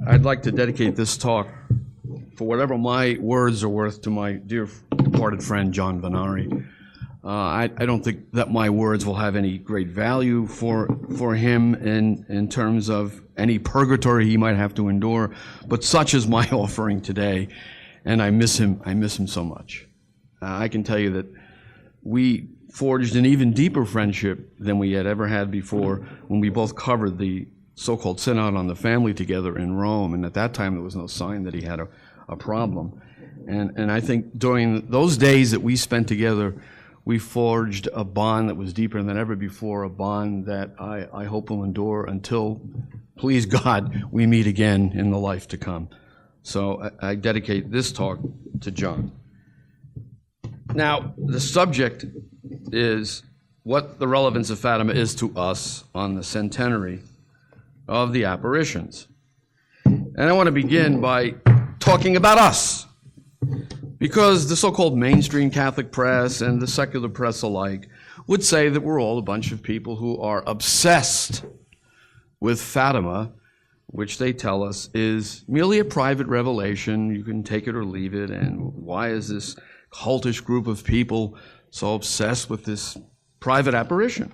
I'd like to dedicate this talk, for whatever my words are worth, to my dear departed friend, John Venari. I don't think that my words will have any great value for him in terms of any purgatory he might have to endure, but such is my offering today, and I miss him so much. I can tell you that we forged an even deeper friendship than we had ever had before when we both covered the so-called Synod on the Family together in Rome, and at that time there was no sign that he had a problem. And I think during those days that we spent together, we forged a bond that was deeper than ever before, a bond that I hope will endure until, please God, we meet again in the life to come. So I dedicate this talk to John. Now, the subject is what the relevance of Fatima is to us on the centenary of the apparitions. And I want to begin by talking about us, because the so-called mainstream Catholic press and the secular press alike would say that we're all a bunch of people who are obsessed with Fatima, which they tell us is merely a private revelation. You can take it or leave it, and why is this cultish group of people so obsessed with this private apparition?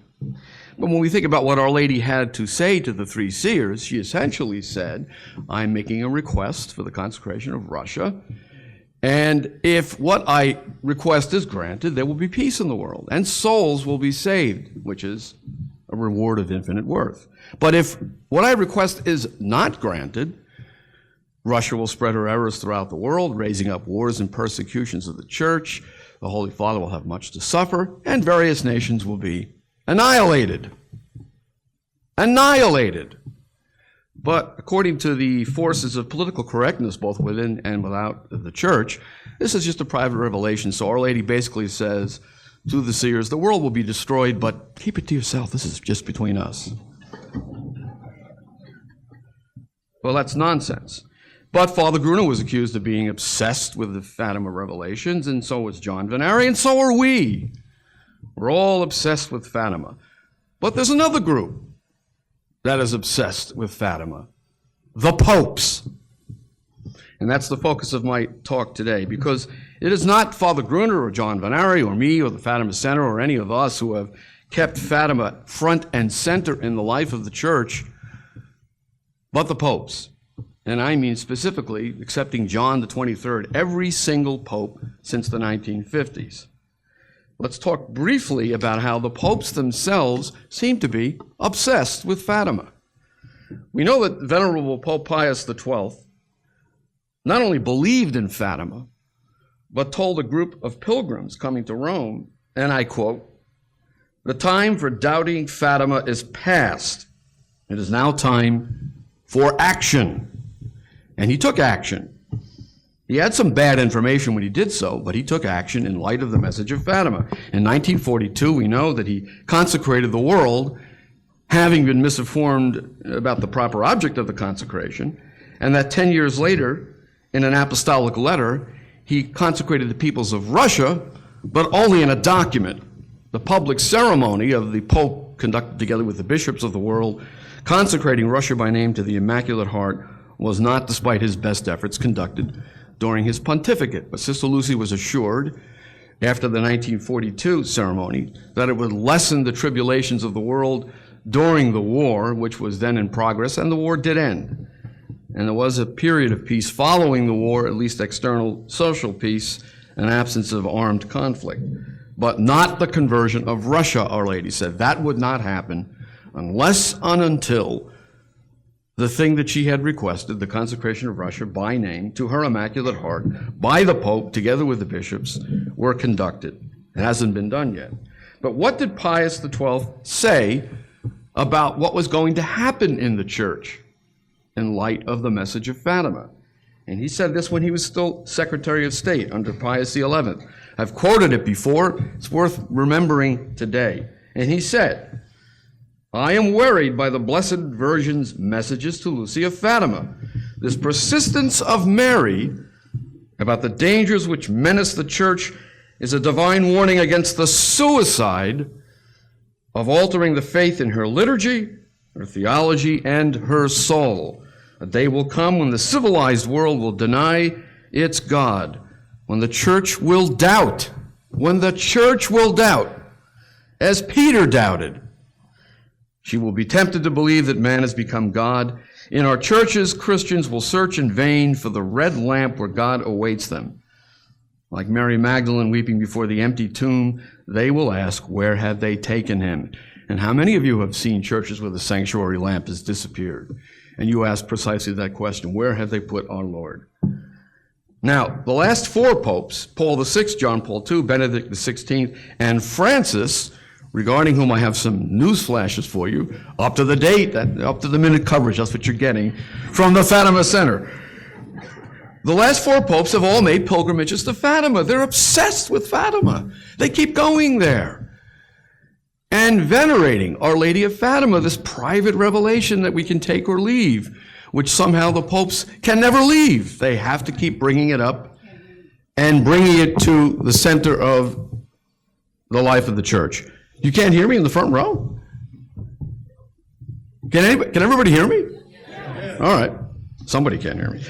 But when we think about what Our Lady had to say to the three seers, she essentially said, I'm making a request for the consecration of Russia, and if what I request is granted, there will be peace in the world, and souls will be saved, which is a reward of infinite worth. But if what I request is not granted, Russia will spread her errors throughout the world, raising up wars and persecutions of the Church. The Holy Father will have much to suffer, and various nations will be annihilated. Annihilated. But according to the forces of political correctness, both within and without the Church, this is just a private revelation. So Our Lady basically says to the seers, the world will be destroyed, but keep it to yourself. This is just between us. Well, that's nonsense. But Father Gruner was accused of being obsessed with the Fatima revelations, and so was John Venari, and so are we. We're all obsessed with Fatima. But there's another group that is obsessed with Fatima, the popes. And that's the focus of my talk today, because it is not Father Gruner or John Venari or me or the Fatima Center or any of us who have kept Fatima front and center in the life of the Church, but the popes. And I mean specifically, excepting John the 23rd, every single pope since the 1950s. Let's talk briefly about how the popes themselves seem to be obsessed with Fatima. We know that Venerable Pope Pius XII not only believed in Fatima, but told a group of pilgrims coming to Rome, and I quote, "The time for doubting Fatima is past. It is now time for action." And he took action. He had some bad information when he did so, but he took action in light of the message of Fatima. In 1942, we know that he consecrated the world, having been misinformed about the proper object of the consecration, and that 10 years later, in an apostolic letter, he consecrated the peoples of Russia, but only in a document. The public ceremony of the Pope conducted together with the bishops of the world, consecrating Russia by name to the Immaculate Heart, was not, despite his best efforts, conducted during his pontificate. But Sister Lucy was assured after the 1942 ceremony that it would lessen the tribulations of the world during the war, which was then in progress, and the war did end. And there was a period of peace following the war, at least external social peace, an absence of armed conflict. But not the conversion of Russia, Our Lady said. That would not happen unless and until the thing that she had requested, the consecration of Russia by name to her Immaculate Heart, by the Pope, together with the bishops, were conducted. It hasn't been done yet. But what did Pius XII say about what was going to happen in the Church in light of the message of Fatima? And he said this when he was still Secretary of State under Pius XI. I've quoted it before. It's worth remembering today. And he said, I am worried by the Blessed Virgin's messages to Lucy of Fatima. This persistence of Mary about the dangers which menace the Church is a divine warning against the suicide of altering the faith in her liturgy, her theology, and her soul. A day will come when the civilized world will deny its God, when the church will doubt, as Peter doubted. She will be tempted to believe that man has become God. In our churches, Christians will search in vain for the red lamp where God awaits them. Like Mary Magdalene weeping before the empty tomb, they will ask, where have they taken him? And how many of you have seen churches where the sanctuary lamp has disappeared? And you ask precisely that question, where have they put our Lord? Now, the last four popes, Paul VI, John Paul II, Benedict the 16th, and Francis, regarding whom I have some news flashes for you, up to the date, up to the minute coverage, that's what you're getting, from the Fatima Center. The last four popes have all made pilgrimages to Fatima. They're obsessed with Fatima. They keep going there and venerating Our Lady of Fatima, this private revelation that we can take or leave, which somehow the popes can never leave. They have to keep bringing it up and bringing it to the center of the life of the church. You can't hear me in the front row? Can everybody hear me? All right. Somebody can't hear me.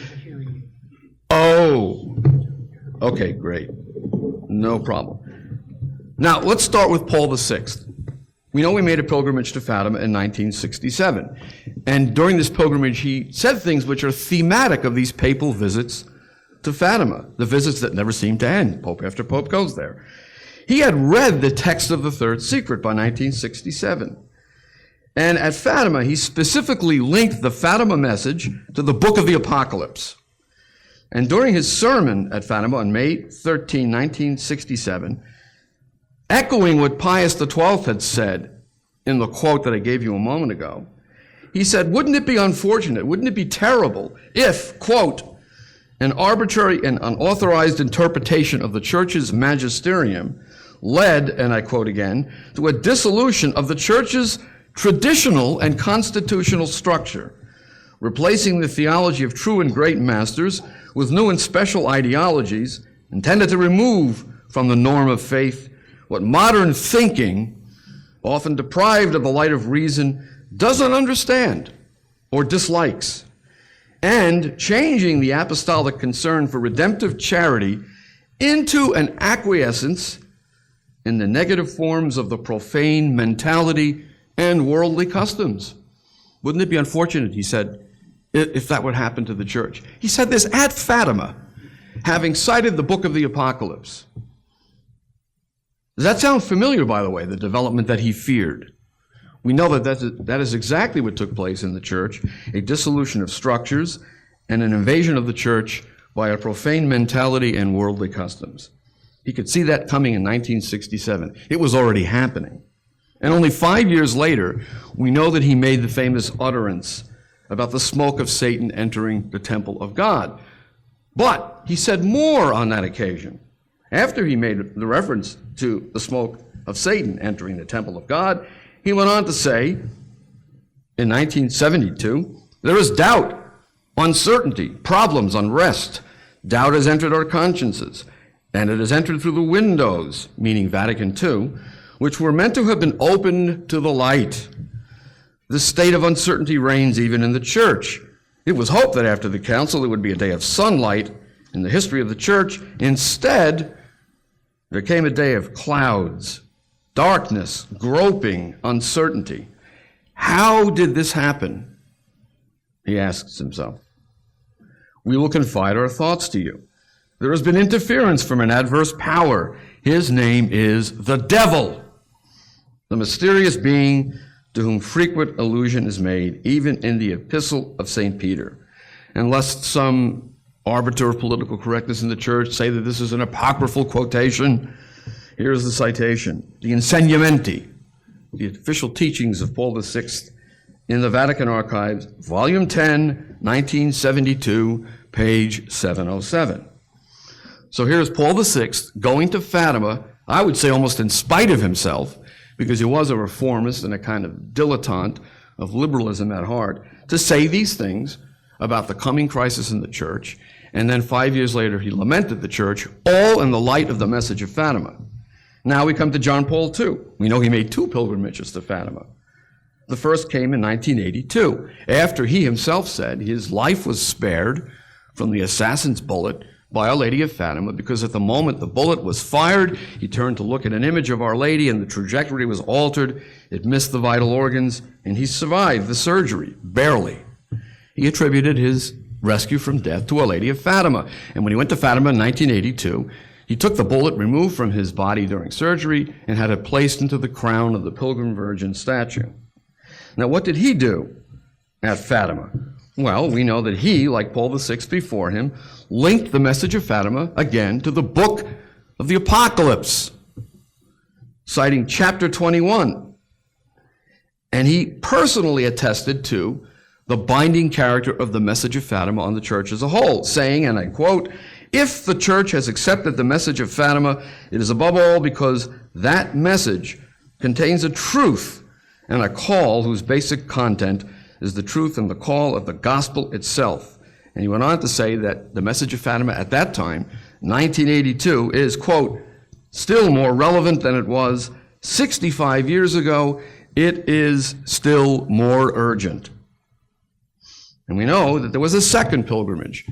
Oh, okay, great. No problem. Now, let's start with Paul VI. We know he made a pilgrimage to Fatima in 1967. And during this pilgrimage, he said things which are thematic of these papal visits to Fatima, the visits that never seem to end. Pope after pope goes there. He had read the text of the Third Secret by 1967. And at Fatima, he specifically linked the Fatima message to the book of the Apocalypse. And during his sermon at Fatima on May 13, 1967, echoing what Pius XII had said in the quote that I gave you a moment ago, he said, wouldn't it be unfortunate, wouldn't it be terrible if, quote, an arbitrary and unauthorized interpretation of the church's magisterium led, and I quote again, to a dissolution of the church's traditional and constitutional structure, replacing the theology of true and great masters with new and special ideologies intended to remove from the norm of faith what modern thinking, often deprived of the light of reason, doesn't understand or dislikes, and changing the apostolic concern for redemptive charity into an acquiescence in the negative forms of the profane mentality and worldly customs. Wouldn't it be unfortunate, he said, if that would happen to the church? He said this at Fatima, having cited the book of the Apocalypse. Does that sound familiar, by the way, the development that he feared? We know that is exactly what took place in the church, a dissolution of structures and an invasion of the church by a profane mentality and worldly customs. He could see that coming in 1967. It was already happening. And only 5 years later, we know that he made the famous utterance about the smoke of Satan entering the temple of God. But he said more on that occasion. After he made the reference to the smoke of Satan entering the temple of God, he went on to say, in 1972, there is doubt, uncertainty, problems, unrest. Doubt has entered our consciences, and it has entered through the windows, meaning Vatican II, which were meant to have been opened to the light. This state of uncertainty reigns even in the church. It was hoped that after the council, it would be a day of sunlight in the history of the church. Instead, there came a day of clouds, darkness, groping, uncertainty. How did this happen? He asks himself. We will confide our thoughts to you. There has been interference from an adverse power. His name is the devil, the mysterious being to whom frequent allusion is made, even in the epistle of St. Peter. And lest some arbiter of political correctness in the church say that this is an apocryphal quotation, here's the citation. The Insegnamenti, the official teachings of Paul VI in the Vatican Archives, Volume 10, 1972, page 707. So here's Paul VI going to Fatima, I would say almost in spite of himself, because he was a reformist and a kind of dilettante of liberalism at heart, to say these things about the coming crisis in the church. And then 5 years later, he lamented the church, all in the light of the message of Fatima. Now we come to John Paul II. We know he made 2 pilgrimages to Fatima. The first came in 1982, after he himself said his life was spared from the assassin's bullet by Our Lady of Fatima, because at the moment the bullet was fired, he turned to look at an image of Our Lady and the trajectory was altered. It missed the vital organs, and he survived the surgery, barely. He attributed his rescue from death to Our Lady of Fatima. And when he went to Fatima in 1982, he took the bullet removed from his body during surgery and had it placed into the crown of the Pilgrim Virgin statue. Now, what did he do at Fatima? Well, we know that he, like Paul VI before him, linked the message of Fatima again to the book of the Apocalypse, citing chapter 21. And he personally attested to the binding character of the message of Fatima on the church as a whole, saying, and I quote, "If the church has accepted the message of Fatima, it is above all because that message contains a truth and a call whose basic content is the truth and the call of the gospel itself." And he went on to say that the message of Fatima at that time, 1982, is, quote, "still more relevant than it was 65 years ago. It is still more urgent." And we know that there was a second pilgrimage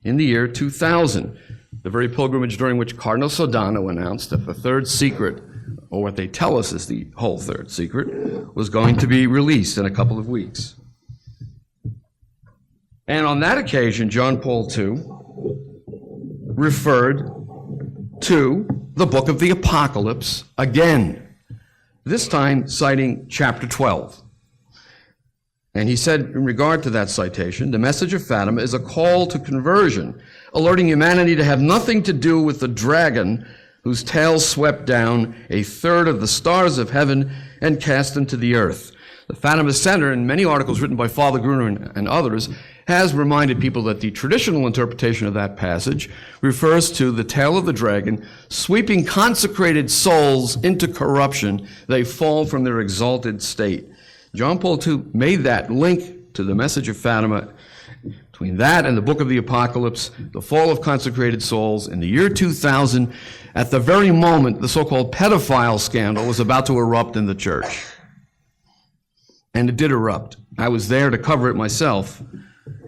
in the year 2000, the very pilgrimage during which Cardinal Sodano announced that the third secret, or what they tell us is the whole third secret, was going to be released in a couple of weeks. And on that occasion, John Paul II referred to the book of the Apocalypse again, this time citing chapter 12. And he said, in regard to that citation, the message of Fatima is a call to conversion, alerting humanity to have nothing to do with the dragon whose tail swept down a third of the stars of heaven and cast them to the earth. The Fatima Center, in many articles written by Father Gruner and others, has reminded people that the traditional interpretation of that passage refers to the tail of the dragon sweeping consecrated souls into corruption. They fall from their exalted state. John Paul II made that link to the message of Fatima. Between that and the book of the Apocalypse, the fall of consecrated souls in the year 2000, at the very moment the so-called pedophile scandal was about to erupt in the church. And it did erupt. I was there to cover it myself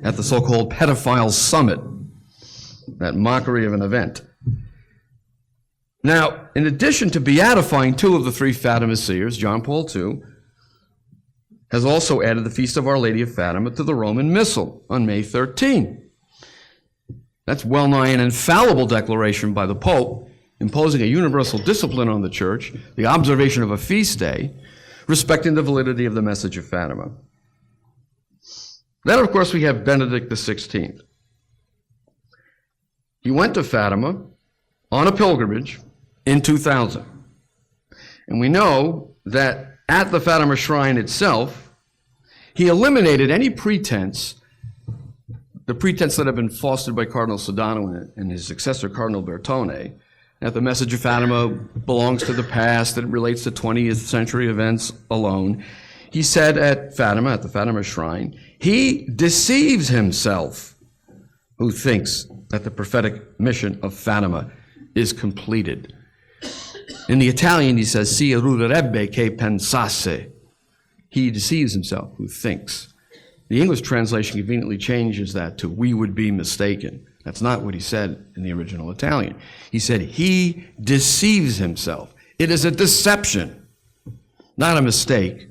at the so-called pedophile summit, that mockery of an event. Now, in addition to beatifying two of the three Fatima seers, John Paul II has also added the Feast of Our Lady of Fatima to the Roman Missal on May 13. That's well nigh an infallible declaration by the Pope, imposing a universal discipline on the Church, the observation of a feast day, respecting the validity of the message of Fatima. Then, of course, we have Benedict the 16th. He went to Fatima on a pilgrimage in 2000. And we know that at the Fatima shrine itself, he eliminated any pretense, the pretense that had been fostered by Cardinal Sodano and his successor, Cardinal Bertone, that the message of Fatima belongs to the past, that it relates to 20th century events alone. He said at Fatima, at the Fatima shrine, he deceives himself who thinks that the prophetic mission of Fatima is completed. In the Italian, he says, si illuderebbe che pensasse. He deceives himself who thinks. The English translation conveniently changes that to we would be mistaken. That's not what he said in the original Italian. He said he deceives himself. It is a deception, not a mistake,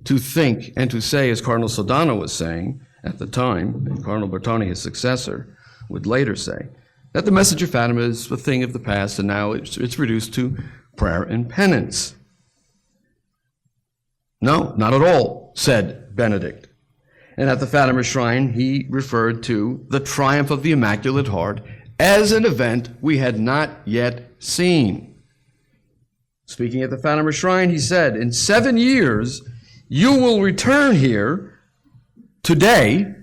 to think and to say, as Cardinal Sodano was saying at the time, and Cardinal Bertone, his successor, would later say, that the message of Fatima is a thing of the past, and now it's reduced to prayer and penance. No, not at all, said Benedict. And at the Fatima shrine, he referred to the triumph of the Immaculate Heart as an event we had not yet seen. Speaking at the Fatima shrine, he said, in 7 years, you will return here today,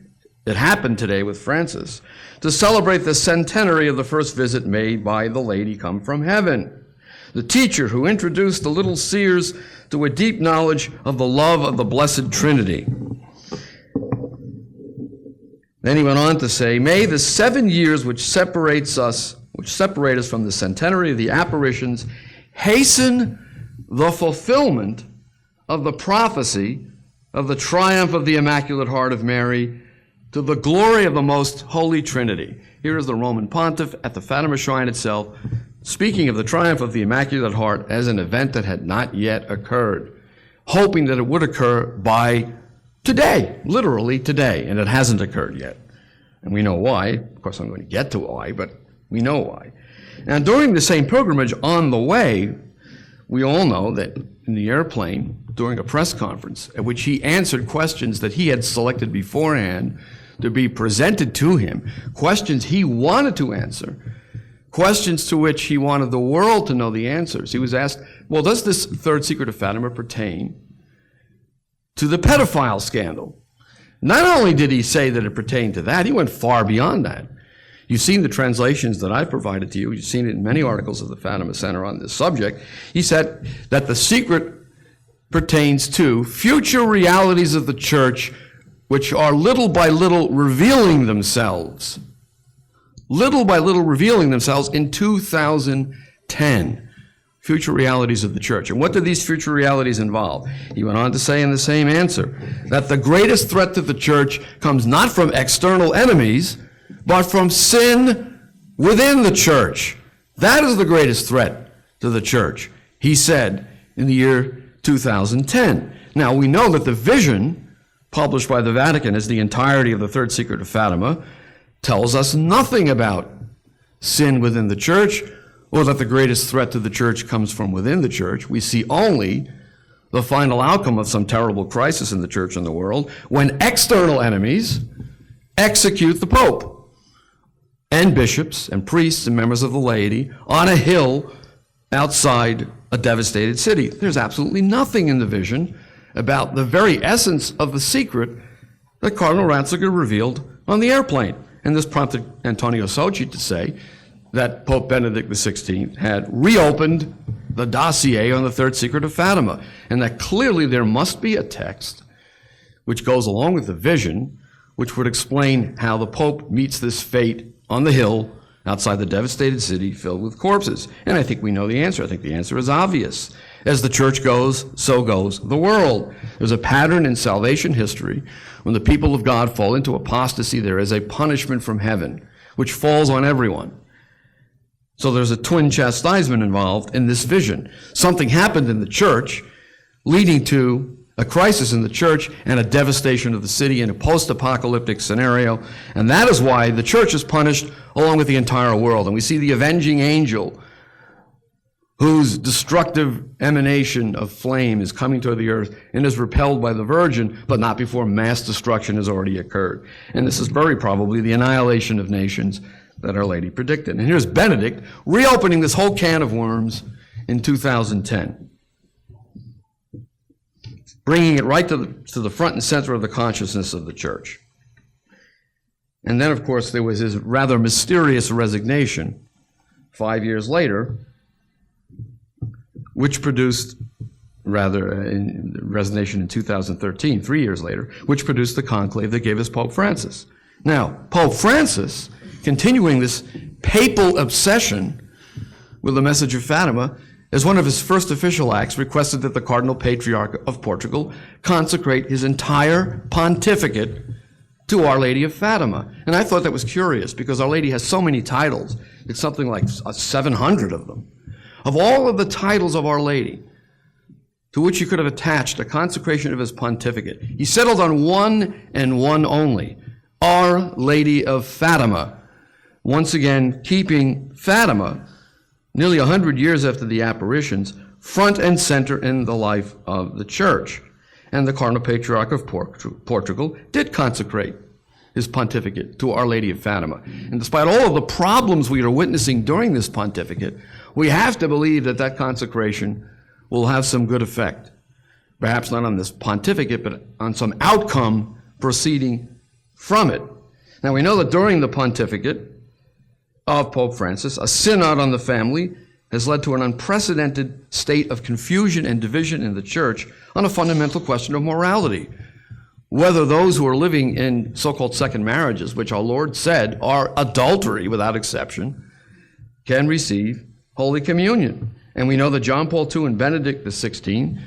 it happened today with Francis, to celebrate the centenary of the first visit made by the Lady come from heaven, the teacher who introduced the little seers to a deep knowledge of the love of the Blessed Trinity. Then he went on to say, may the 7 years which separate us from the centenary of the apparitions hasten the fulfillment of the prophecy of the triumph of the Immaculate Heart of Mary to the glory of the most Holy Trinity. Here is the Roman Pontiff at the Fatima Shrine itself, speaking of the triumph of the Immaculate Heart as an event that had not yet occurred, hoping that it would occur by today, literally today, and it hasn't occurred yet. And we know why. Of course, I'm going to get to why, but we know why. And during the same pilgrimage on the way, we all know that in the airplane, during a press conference, at which he answered questions that he had selected beforehand to be presented to him, questions he wanted to answer, questions to which he wanted the world to know the answers. He was asked, well, does this third secret of Fatima pertain to the pedophile scandal? Not only did he say that it pertained to that, he went far beyond that. You've seen the translations that I've provided to you. You've seen it in many articles of the Fatima Center on this subject. He said that the secret pertains to future realities of the church, which are little by little revealing themselves. Little by little revealing themselves in 2010. Future realities of the church. And what do these future realities involve? He went on to say in the same answer that the greatest threat to the church comes not from external enemies, but from sin within the church. That is the greatest threat to the church, he said in the year 2010. Now, we know that the vision published by the Vatican as the entirety of the third secret of Fatima tells us nothing about sin within the church, or that the greatest threat to the church comes from within the church. We see only the final outcome of some terrible crisis in the church and the world when external enemies execute the Pope and bishops and priests and members of the laity on a hill outside a devastated city. There's absolutely nothing in the vision about the very essence of the secret that Cardinal Ratzinger revealed on the airplane. And this prompted Antonio Socci to say that Pope Benedict the 16th had reopened the dossier on the third secret of Fatima, and that clearly there must be a text which goes along with the vision, which would explain how the Pope meets this fate on the hill outside the devastated city filled with corpses. And I think we know the answer. I think the answer is obvious. As the church goes, so goes the world. There's a pattern in salvation history. When the people of God fall into apostasy, there is a punishment from heaven, which falls on everyone. So there's a twin chastisement involved in this vision. Something happened in the church, leading to a crisis in the church and a devastation of the city in a post-apocalyptic scenario. And that is why the church is punished along with the entire world. And we see the avenging angel whose destructive emanation of flame is coming toward the earth and is repelled by the Virgin, but not before mass destruction has already occurred. And this is very probably the annihilation of nations that Our Lady predicted. And here's Benedict reopening this whole can of worms in 2010, bringing it right to the front and center of the consciousness of the church. And then, of course, there was his rather mysterious resignation 5 years later, which produced, resignation in 2013, 3 years later, which produced the conclave that gave us Pope Francis. Now, Pope Francis, continuing this papal obsession with the message of Fatima, as one of his first official acts, requested that the Cardinal Patriarch of Portugal consecrate his entire pontificate to Our Lady of Fatima. And I thought that was curious, because Our Lady has so many titles. It's something like 700 of them. Of all of the titles of Our Lady, to which he could have attached a consecration of his pontificate, he settled on one and one only, Our Lady of Fatima. Once again, keeping Fatima, nearly 100 years after the apparitions, front and center in the life of the church. And the Cardinal Patriarch of Portugal did consecrate his pontificate to Our Lady of Fatima. And despite all of the problems we are witnessing during this pontificate, we have to believe that that consecration will have some good effect. Perhaps not on this pontificate, but on some outcome proceeding from it. Now, we know that during the pontificate of Pope Francis, a synod on the family has led to an unprecedented state of confusion and division in the church on a fundamental question of morality. Whether those who are living in so-called second marriages, which our Lord said are adultery without exception, can receive Holy Communion. And we know that John Paul II and Benedict the 16th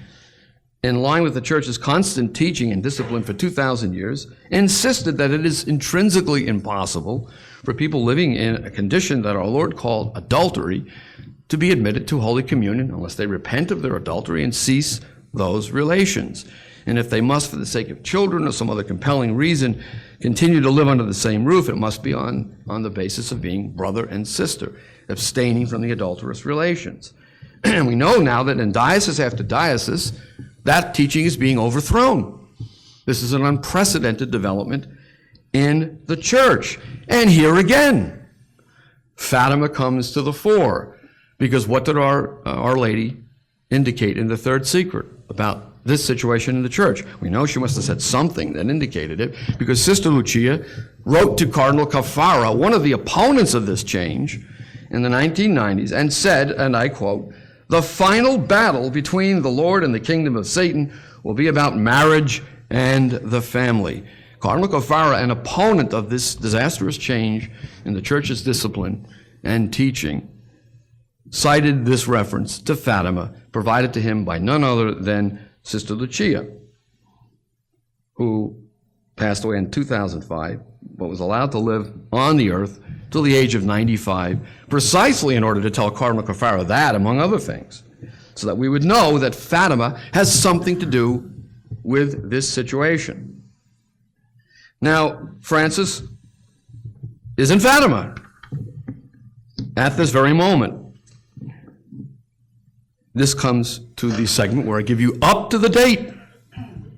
in line with the church's constant teaching and discipline for 2,000 years, insisted that it is intrinsically impossible for people living in a condition that our Lord called adultery to be admitted to Holy Communion unless they repent of their adultery and cease those relations. And if they must, for the sake of children or some other compelling reason, continue to live under the same roof, it must be on the basis of being brother and sister, abstaining from the adulterous relations. And we know now that in diocese after diocese, that teaching is being overthrown. This is an unprecedented development in the church. And here again, Fatima comes to the fore, because what did Our Lady indicate in the third secret about this situation in the church? We know she must have said something that indicated it, because Sister Lucia wrote to Cardinal Ferrara, one of the opponents of this change, in the 1990s, and said, and I quote, "The final battle between the Lord and the kingdom of Satan will be about marriage and the family." Cardinal Ferrara, an opponent of this disastrous change in the church's discipline and teaching, cited this reference to Fatima, provided to him by none other than Sister Lucia, who passed away in 2005, but was allowed to live on the earth till the age of 95, precisely in order to tell Cardinal Ferrara that, among other things, so that we would know that Fatima has something to do with this situation. Now, Francis is in Fatima at this very moment. This comes to the segment where I give you up to the date,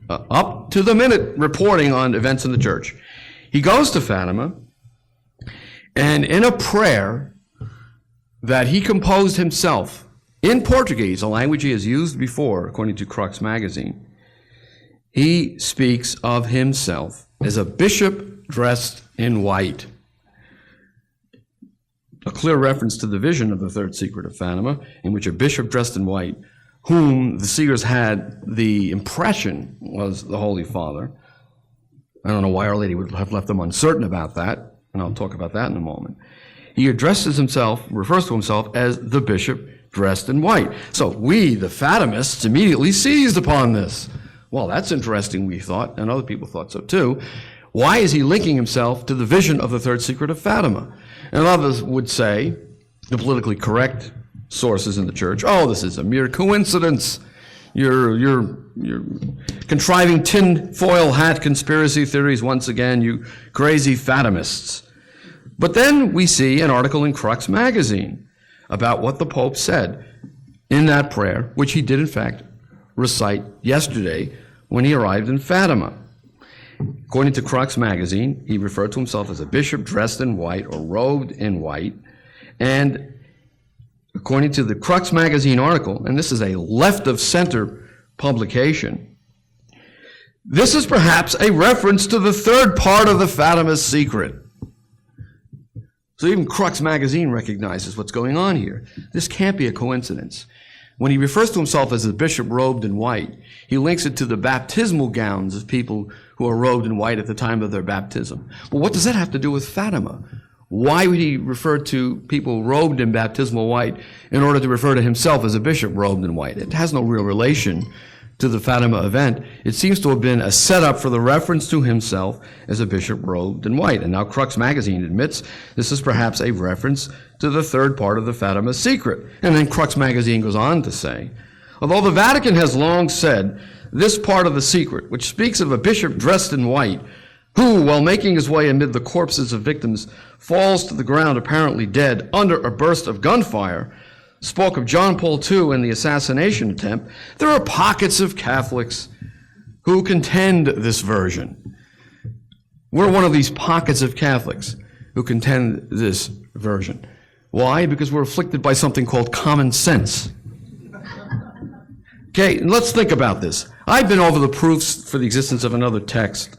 up to the minute reporting on events in the church. He goes to Fatima, and in a prayer that he composed himself in Portuguese, a language he has used before, according to Crux magazine, he speaks of himself as a bishop dressed in white. A clear reference to the vision of the third secret of Fatima, in which a bishop dressed in white, whom the seers had the impression was the Holy Father. I don't know why Our Lady would have left them uncertain about that, and I'll talk about that in a moment. He refers to himself as the bishop dressed in white. So we, the Fatimists, immediately seized upon this. Well, that's interesting, we thought, and other people thought so too. Why is he linking himself to the vision of the third secret of Fatima? And others would say, the politically correct sources in the church, oh, this is a mere coincidence. You're contriving tin-foil hat conspiracy theories once again, you crazy Fatimists. But then we see an article in Crux magazine about what the Pope said in that prayer, which he did in fact recite yesterday when he arrived in Fatima. According to Crux magazine, he referred to himself as a bishop dressed in white or robed in white. And according to the Crux magazine article, and this is a left-of-center publication, this is perhaps a reference to the third part of the Fatima secret. So even Crux magazine recognizes what's going on here. This can't be a coincidence. When he refers to himself as a bishop robed in white, he links it to the baptismal gowns of people who are robed in white at the time of their baptism. But what does that have to do with Fatima? Why would he refer to people robed in baptismal white in order to refer to himself as a bishop robed in white? It has no real relation to the Fatima event. It seems to have been a setup for the reference to himself as a bishop robed in white. And now Crux magazine admits this is perhaps a reference to the third part of the Fatima secret. And then Crux magazine goes on to say, although the Vatican has long said this part of the secret, which speaks of a bishop dressed in white, who, while making his way amid the corpses of victims, falls to the ground apparently dead under a burst of gunfire, spoke of John Paul II and the assassination attempt, there are pockets of Catholics who contend this version. We're one of these pockets of Catholics who contend this version. Why? Because we're afflicted by something called common sense. Okay, let's think about this. I've been over the proofs for the existence of another text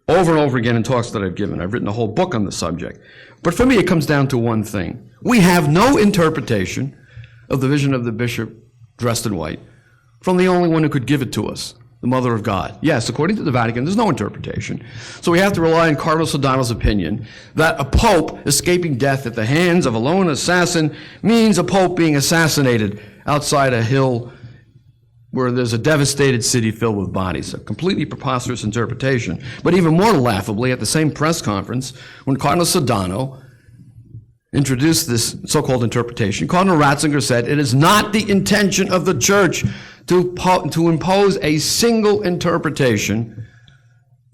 over and over again in talks that I've given. I've written a whole book on the subject. But for me, it comes down to one thing. We have no interpretation of the vision of the bishop dressed in white from the only one who could give it to us, the Mother of God. Yes, according to the Vatican, there's no interpretation. So we have to rely on Cardinal Sodano's opinion that a pope escaping death at the hands of a lone assassin means a pope being assassinated outside a hill where there's a devastated city filled with bodies. A completely preposterous interpretation. But even more laughably, at the same press conference, when Cardinal Sodano introduced this so-called interpretation, Cardinal Ratzinger said, "It is not the intention of the Church to impose a single interpretation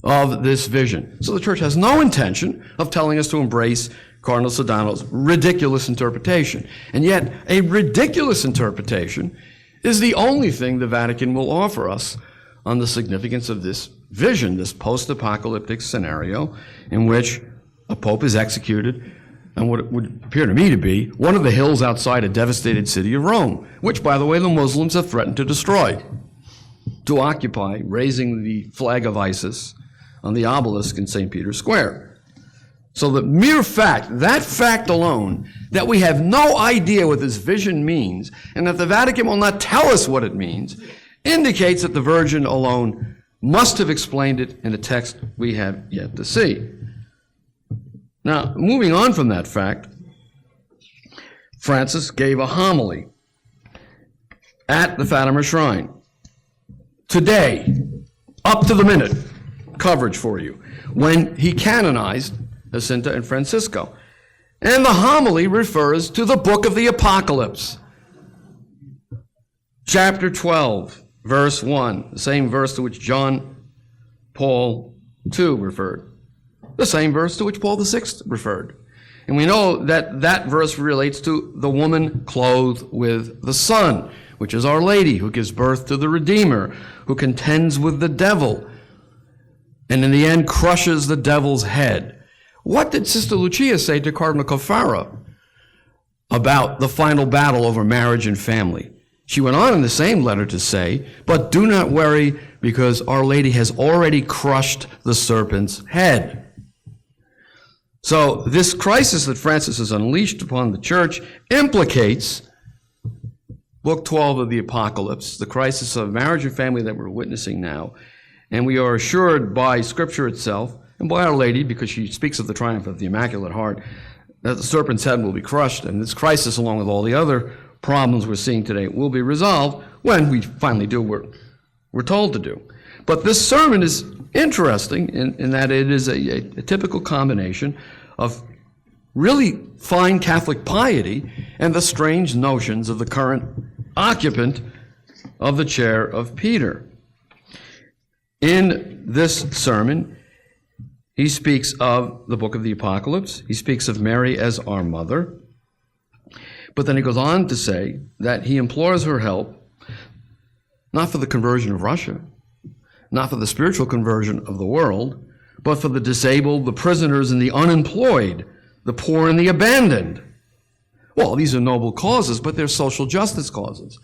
of this vision." So the Church has no intention of telling us to embrace Cardinal Sodano's ridiculous interpretation. And yet, a ridiculous interpretation is the only thing the Vatican will offer us on the significance of this vision, this post-apocalyptic scenario in which a pope is executed on what it would appear to me to be one of the hills outside a devastated city of Rome, which, by the way, the Muslims have threatened to destroy, to occupy, raising the flag of ISIS on the obelisk in St. Peter's Square. So the mere fact, that fact alone, that we have no idea what this vision means, and that the Vatican will not tell us what it means, indicates that the Virgin alone must have explained it in a text we have yet to see. Now, moving on from that fact, Francis gave a homily at the Fatima Shrine. Today, up to the minute, coverage for you, when he canonized Jacinta and Francisco. And the homily refers to the book of the Apocalypse. Chapter 12, verse 1, the same verse to which John Paul II referred, the same verse to which Paul VI referred. And we know that that verse relates to the woman clothed with the sun, which is Our Lady, who gives birth to the Redeemer, who contends with the devil, and in the end crushes the devil's head. What did Sister Lucia say to Cardinal Ferrara about the final battle over marriage and family? She went on in the same letter to say, "But do not worry, because Our Lady has already crushed the serpent's head." So this crisis that Francis has unleashed upon the Church implicates Book 12 of the Apocalypse, the crisis of marriage and family that we're witnessing now. And we are assured by Scripture itself, and by Our Lady, because she speaks of the triumph of the Immaculate Heart, that the serpent's head will be crushed, and this crisis, along with all the other problems we're seeing today, will be resolved when we finally do what we're told to do. But this sermon is interesting in that it is a typical combination of really fine Catholic piety and the strange notions of the current occupant of the chair of Peter. In this sermon, he speaks of the book of the Apocalypse. He speaks of Mary as our mother. But then he goes on to say that he implores her help, not for the conversion of Russia, not for the spiritual conversion of the world, but for the disabled, the prisoners, and the unemployed, the poor and the abandoned. Well, these are noble causes, but they're social justice causes.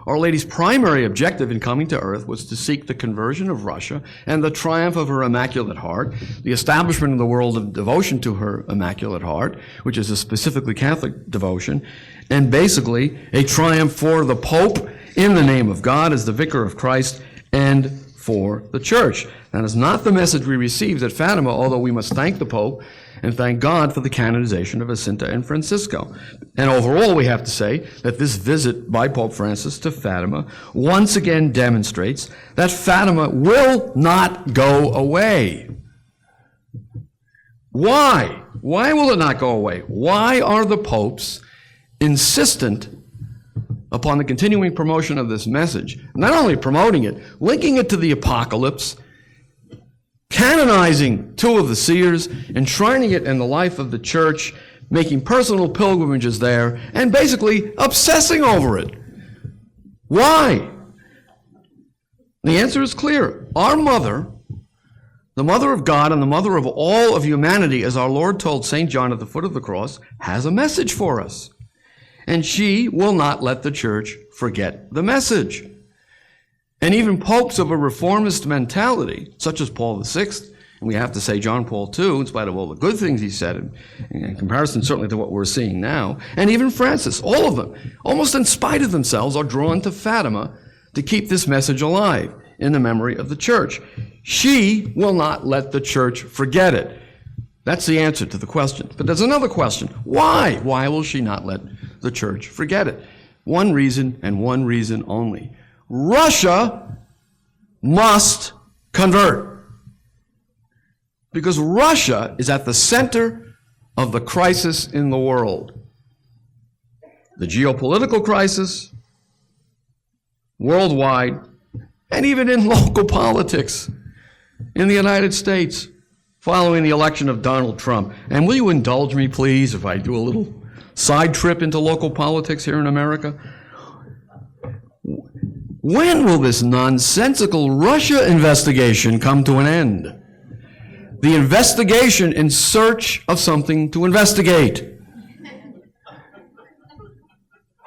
Our Lady's primary objective in coming to earth was to seek the conversion of Russia and the triumph of her Immaculate Heart, the establishment in the world of devotion to her Immaculate Heart, which is a specifically Catholic devotion, and basically a triumph for the Pope in the name of God as the Vicar of Christ and for the Church. That is not the message we received at Fatima, although we must thank the Pope and thank God for the canonization of Jacinta and Francisco. And overall, we have to say that this visit by Pope Francis to Fatima once again demonstrates that Fatima will not go away. Why? Why will it not go away? Why are the popes insistent upon the continuing promotion of this message? Not only promoting it, linking it to the Apocalypse, canonizing two of the seers, enshrining it in the life of the Church, making personal pilgrimages there, and basically obsessing over it. Why? The answer is clear. Our mother, the mother of God and the mother of all of humanity, as our Lord told St. John at the foot of the cross, has a message for us. And she will not let the Church forget the message. And even popes of a reformist mentality, such as Paul VI, and we have to say John Paul II, in spite of all the good things he said, in comparison certainly to what we're seeing now, and even Francis, all of them, almost in spite of themselves, are drawn to Fatima to keep this message alive in the memory of the Church. She will not let the Church forget it. That's the answer to the question. But there's another question. Why? Why will she not let the Church forget it? One reason and one reason only. Russia must convert. Because Russia is at the center of the crisis in the world. The geopolitical crisis, worldwide, and even in local politics in the United States following the election of Donald Trump. And will you indulge me, please, if I do a little side trip into local politics here in America? When will this nonsensical Russia investigation come to an end? The investigation in search of something to investigate.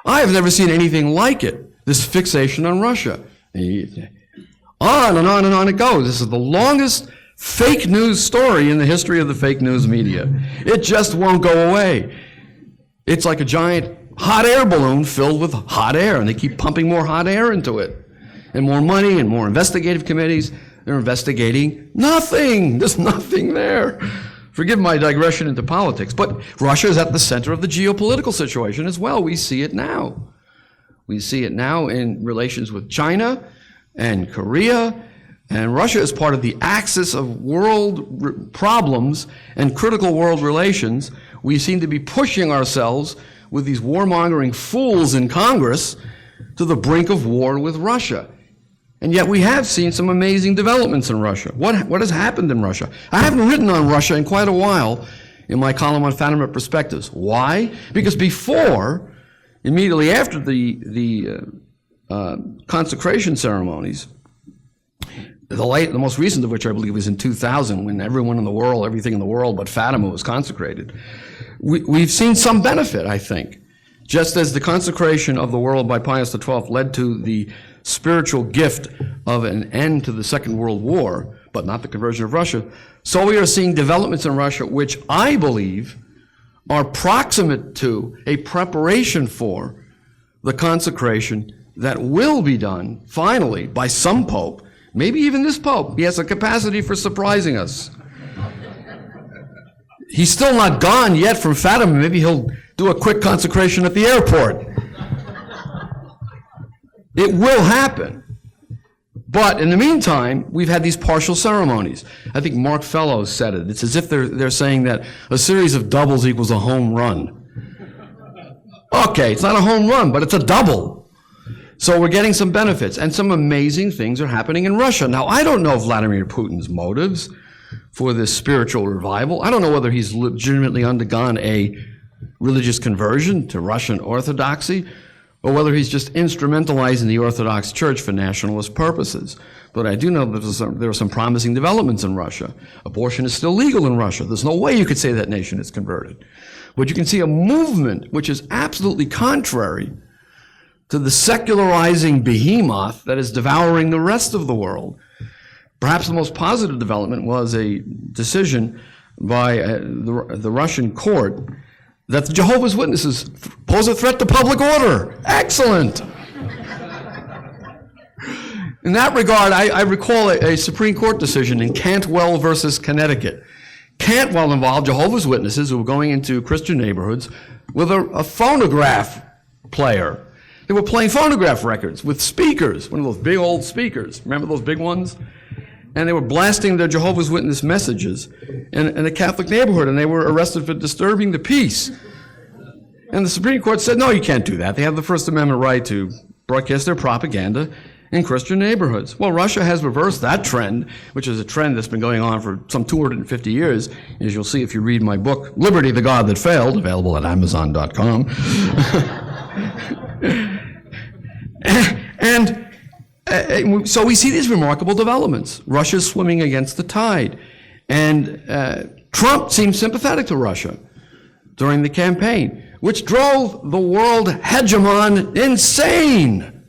I have never seen anything like it, this fixation on Russia. On and on and on it goes. This is the longest fake news story in the history of the fake news media. It just won't go away. It's like a giant hot air balloon filled with hot air, and they keep pumping more hot air into it. And more money and more investigative committees. They're investigating nothing. There's nothing there. Forgive my digression into politics, but Russia is at the center of the geopolitical situation as well. We see it now. We see it now in relations with China and Korea, and Russia is part of the axis of world problems and critical world relations. We seem to be pushing ourselves with these warmongering fools in Congress to the brink of war with Russia. And yet we have seen some amazing developments in Russia. What has happened in Russia? I haven't written on Russia in quite a while in my column on Fatima Perspectives. Why? Because before, immediately after the consecration ceremonies, the most recent of which I believe was in 2000, when everyone in the world, everything in the world but Fatima was consecrated, we've seen some benefit, I think. Just as the consecration of the world by Pius XII led to the spiritual gift of an end to the Second World War, but not the conversion of Russia, so we are seeing developments in Russia which I believe are proximate to a preparation for the consecration that will be done, finally, by some pope, maybe even this pope. He has a capacity for surprising us. He's still not gone yet from Fatima. Maybe he'll do a quick consecration at the airport. It will happen. But in the meantime, we've had these partial ceremonies. I think Mark Fellows said it. It's as if they're saying that a series of doubles equals a home run. Okay, it's not a home run, but it's a double. So we're getting some benefits, and some amazing things are happening in Russia. Now, I don't know Vladimir Putin's motives for this spiritual revival. I don't know whether he's legitimately undergone a religious conversion to Russian Orthodoxy, or whether he's just instrumentalizing the Orthodox Church for nationalist purposes. But I do know that there are some promising developments in Russia. Abortion is still legal in Russia. There's no way you could say that nation is converted. But you can see a movement which is absolutely contrary to the secularizing behemoth that is devouring the rest of the world. Perhaps the most positive development was a decision by the Russian court that the Jehovah's Witnesses pose a threat to public order. Excellent. In that regard, I recall a Supreme Court decision in Cantwell versus Connecticut. Cantwell involved Jehovah's Witnesses who were going into Christian neighborhoods with a phonograph player. They were playing phonograph records with speakers, one of those big old speakers. Remember those big ones? And they were blasting their Jehovah's Witness messages in a Catholic neighborhood, and they were arrested for disturbing the peace. And the Supreme Court said, no, you can't do that. They have the First Amendment right to broadcast their propaganda in Christian neighborhoods. Well, Russia has reversed that trend, which is a trend that's been going on for some 250 years, as you'll see if you read my book, Liberty, the God That Failed, available at Amazon.com. So we see these remarkable developments. Russia's swimming against the tide. And Trump seemed sympathetic to Russia during the campaign, which drove the world hegemon insane.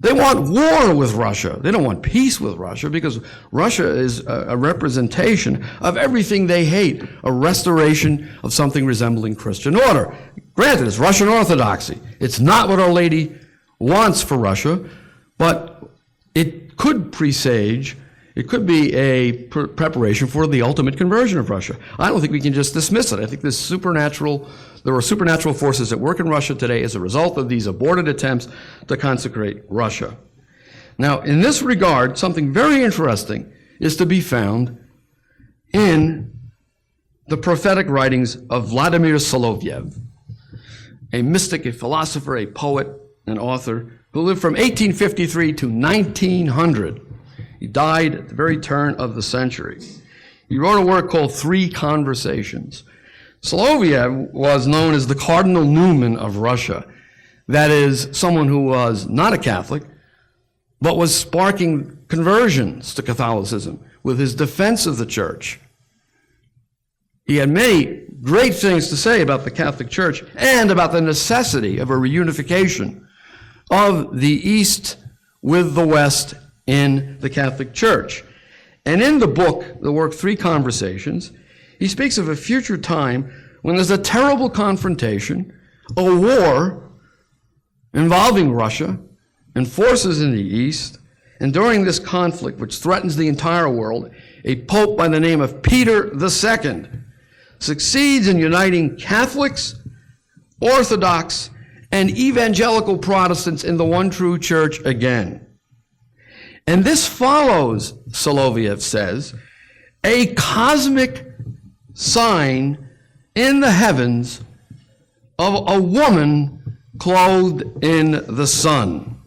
They want war with Russia. They don't want peace with Russia, because Russia is a representation of everything they hate, a restoration of something resembling Christian order. Granted, it's Russian Orthodoxy. It's not what Our Lady wants for Russia, but it could presage, it could be a preparation for the ultimate conversion of Russia. I don't think we can just dismiss it. I think there are supernatural forces at work in Russia today as a result of these aborted attempts to consecrate Russia. Now, in this regard, something very interesting is to be found in the prophetic writings of Vladimir Soloviev, a mystic, a philosopher, a poet, an author who lived from 1853 to 1900. He died at the very turn of the century. He wrote a work called Three Conversations. Soloviev was known as the Cardinal Newman of Russia. That is, someone who was not a Catholic, but was sparking conversions to Catholicism with his defense of the church. He had many great things to say about the Catholic Church and about the necessity of a reunification of the East with the West in the Catholic Church. And in the book, the work Three Conversations, he speaks of a future time when there's a terrible confrontation, a war involving Russia and forces in the East. And during this conflict, which threatens the entire world, a pope by the name of Peter II succeeds in uniting Catholics, Orthodox, and evangelical Protestants in the one true church again. And this follows, Soloviev says, a cosmic sign in the heavens of a woman clothed in the sun.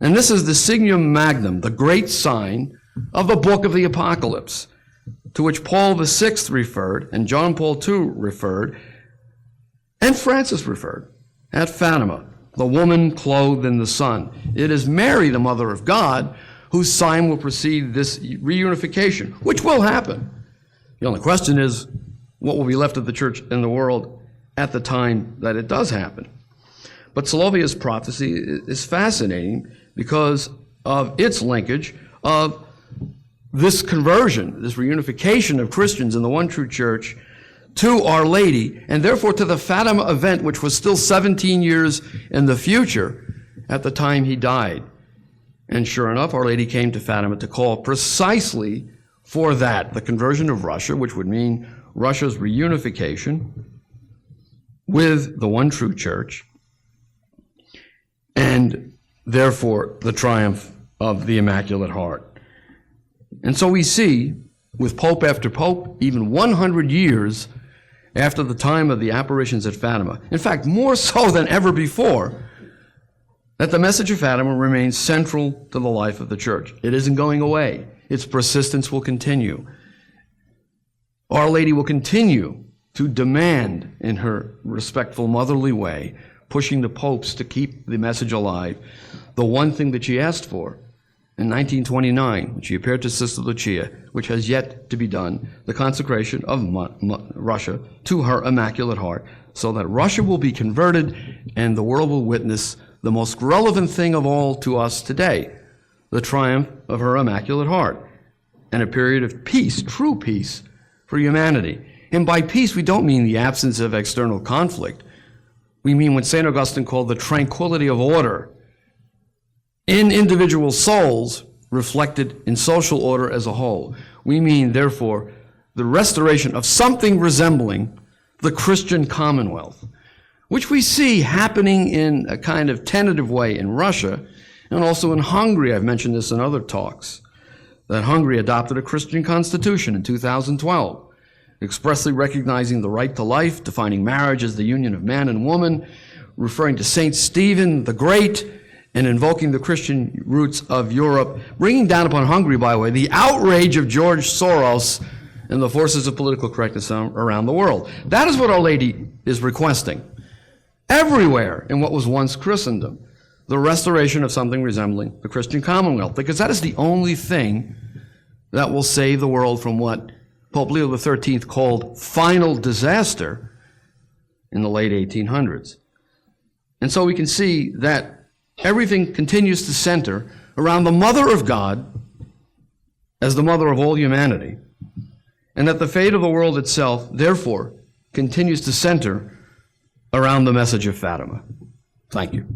And this is the signum magnum, the great sign of the book of the Apocalypse, to which Paul VI referred, and John Paul II referred, and Francis referred, at Fatima, the woman clothed in the sun. It is Mary, the Mother of God, whose sign will precede this reunification, which will happen. The only question is, what will be left of the church in the world at the time that it does happen? But Soloviev's prophecy is fascinating because of its linkage of this conversion, this reunification of Christians in the one true church to Our Lady, and therefore to the Fatima event, which was still 17 years in the future at the time he died. And sure enough, Our Lady came to Fatima to call precisely for that, the conversion of Russia, which would mean Russia's reunification with the one true church, and therefore the triumph of the Immaculate Heart. And so we see, with pope after pope, even 100 years after the time of the apparitions at Fatima, in fact, more so than ever before, that the message of Fatima remains central to the life of the church. It isn't going away. Its persistence will continue. Our Lady will continue to demand, in her respectful motherly way, pushing the popes to keep the message alive, the one thing that she asked for in 1929, when she appeared to Sister Lucia, which has yet to be done, the consecration of Russia to her Immaculate Heart, so that Russia will be converted and the world will witness the most relevant thing of all to us today, the triumph of her Immaculate Heart, and a period of peace, true peace, for humanity. And by peace, we don't mean the absence of external conflict. We mean what St. Augustine called the tranquility of order in individual souls reflected in social order as a whole. We mean, therefore, the restoration of something resembling the Christian Commonwealth, which we see happening in a kind of tentative way in Russia and also in Hungary. I've mentioned this in other talks, that Hungary adopted a Christian constitution in 2012, expressly recognizing the right to life, defining marriage as the union of man and woman, referring to Saint Stephen the Great, and invoking the Christian roots of Europe, bringing down upon Hungary, by the way, the outrage of George Soros and the forces of political correctness around the world. That is what Our Lady is requesting everywhere in what was once Christendom, the restoration of something resembling the Christian Commonwealth, because that is the only thing that will save the world from what Pope Leo XIII called final disaster in the late 1800s. And so we can see that everything continues to center around the Mother of God as the mother of all humanity, and that the fate of the world itself, therefore, continues to center around the message of Fatima. Thank you.